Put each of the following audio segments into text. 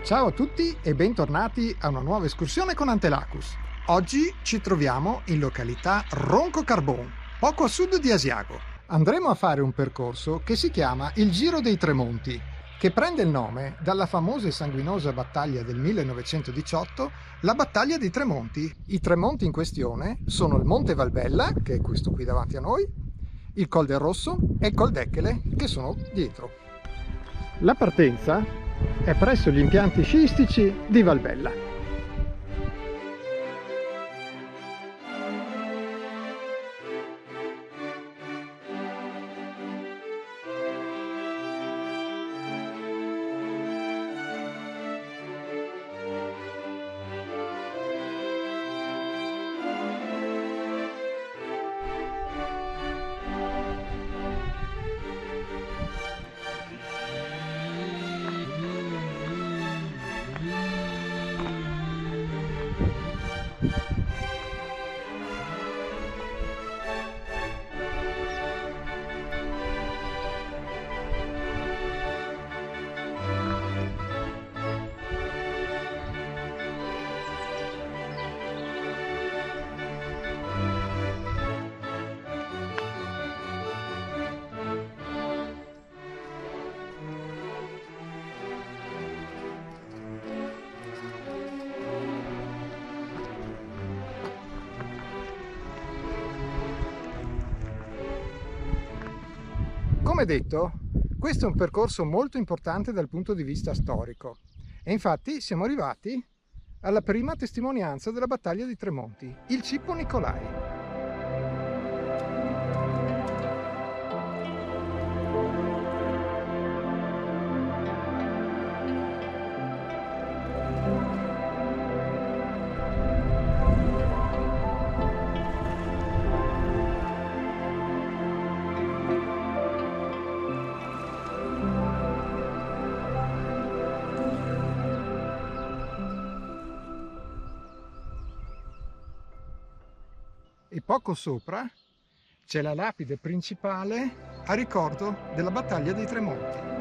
Ciao a tutti e bentornati a una nuova escursione con Antelacus. Oggi ci troviamo in località Ronco Carbon, poco a sud di Asiago. Andremo a fare un percorso che si chiama il Giro dei Tre Monti, che prende il nome dalla famosa e sanguinosa battaglia del 1918, la battaglia dei Tre Monti. I tre monti in questione sono il Monte Valbella, che è questo qui davanti a noi, il Col del Rosso e il Col d'Echele, che sono dietro. La partenza è presso gli impianti sciistici di Valbella. Come detto, questo è un percorso molto importante dal punto di vista storico e infatti siamo arrivati alla prima testimonianza della battaglia di Tre Monti, il Cippo Nicolai. E poco sopra c'è la lapide principale a ricordo della battaglia dei Tre Monti.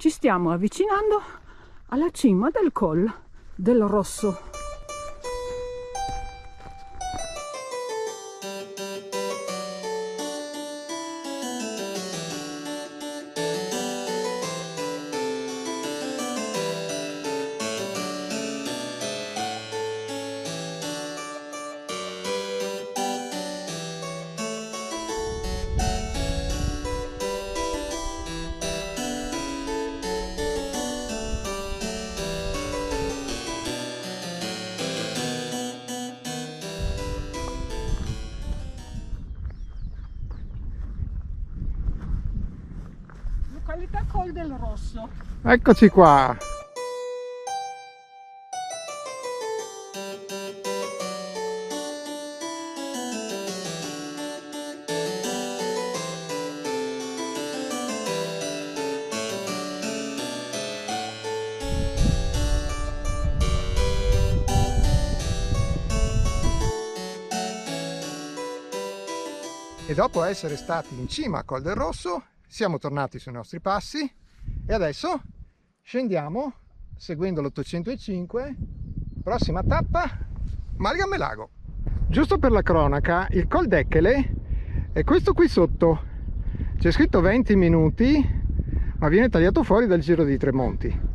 Ci stiamo avvicinando alla cima del Col del Rosso. Località Col del Rosso. Eccoci qua! E dopo essere stati in cima a Col del Rosso siamo tornati sui nostri passi e adesso scendiamo seguendo l'805, prossima tappa Malgame Lago. Giusto per la cronaca, il Col d'Echele è questo qui sotto, c'è scritto 20 minuti ma viene tagliato fuori dal Giro dei Tre Monti.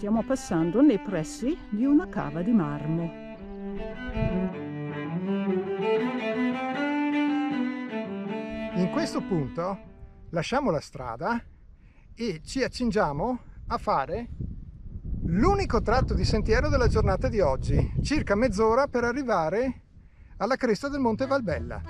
Stiamo passando nei pressi di una cava di marmo. In questo punto lasciamo la strada e ci accingiamo a fare l'unico tratto di sentiero della giornata di oggi, circa mezz'ora per arrivare alla cresta del Monte Valbella.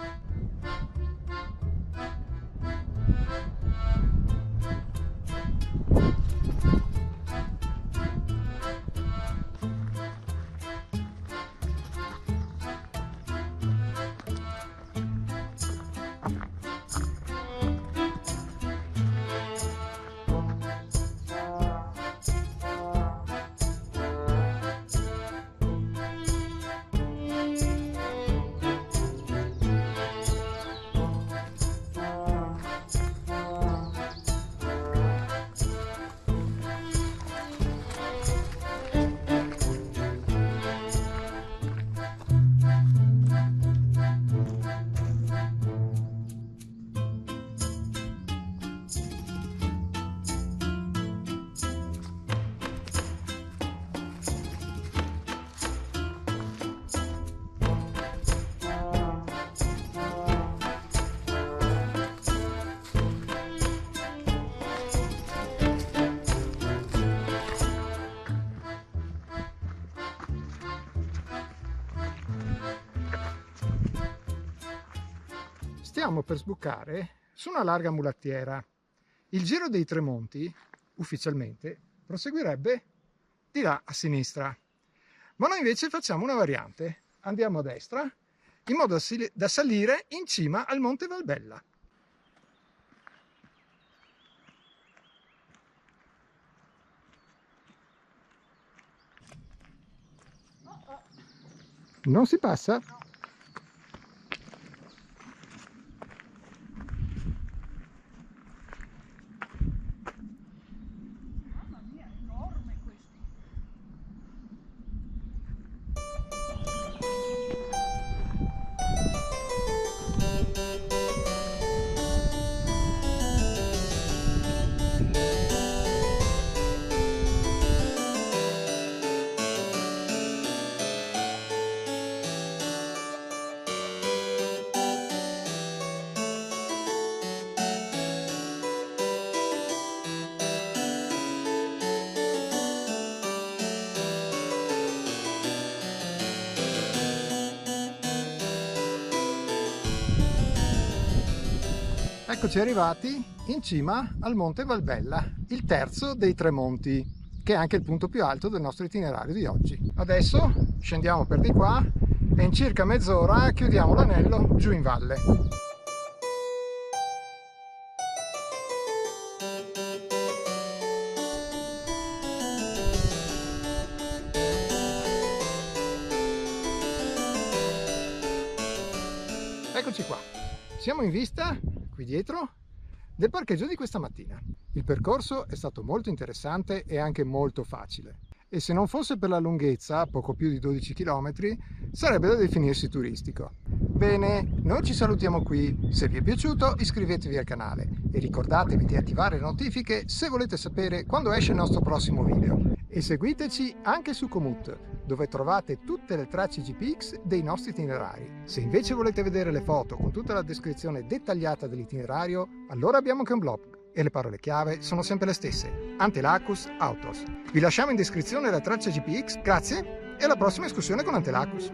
Stiamo per sbucare su una larga mulattiera. Il Giro dei Tre Monti, ufficialmente, proseguirebbe di là a sinistra. Ma noi invece facciamo una variante. Andiamo a destra, in modo da salire in cima al Monte Valbella. Non si passa? Eccoci arrivati in cima al Monte Valbella, il terzo dei tre monti, che è anche il punto più alto del nostro itinerario di oggi. Adesso scendiamo per di qua e in circa mezz'ora chiudiamo l'anello giù in valle. Eccoci qua, siamo in vista qui dietro del parcheggio di questa mattina. Il percorso è stato molto interessante e anche molto facile e se non fosse per la lunghezza, poco più di 12 km, sarebbe da definirsi turistico. Bene, noi ci salutiamo qui. Se vi è piaciuto iscrivetevi al canale e ricordatevi di attivare le notifiche se volete sapere quando esce il nostro prossimo video. E seguiteci anche su Komoot, dove trovate tutte le tracce GPX dei nostri itinerari. Se invece volete vedere le foto con tutta la descrizione dettagliata dell'itinerario, allora abbiamo anche un blog e le parole chiave sono sempre le stesse: Antelacus Autos. Vi lasciamo in descrizione la traccia GPX, grazie e alla prossima escursione con Antelacus.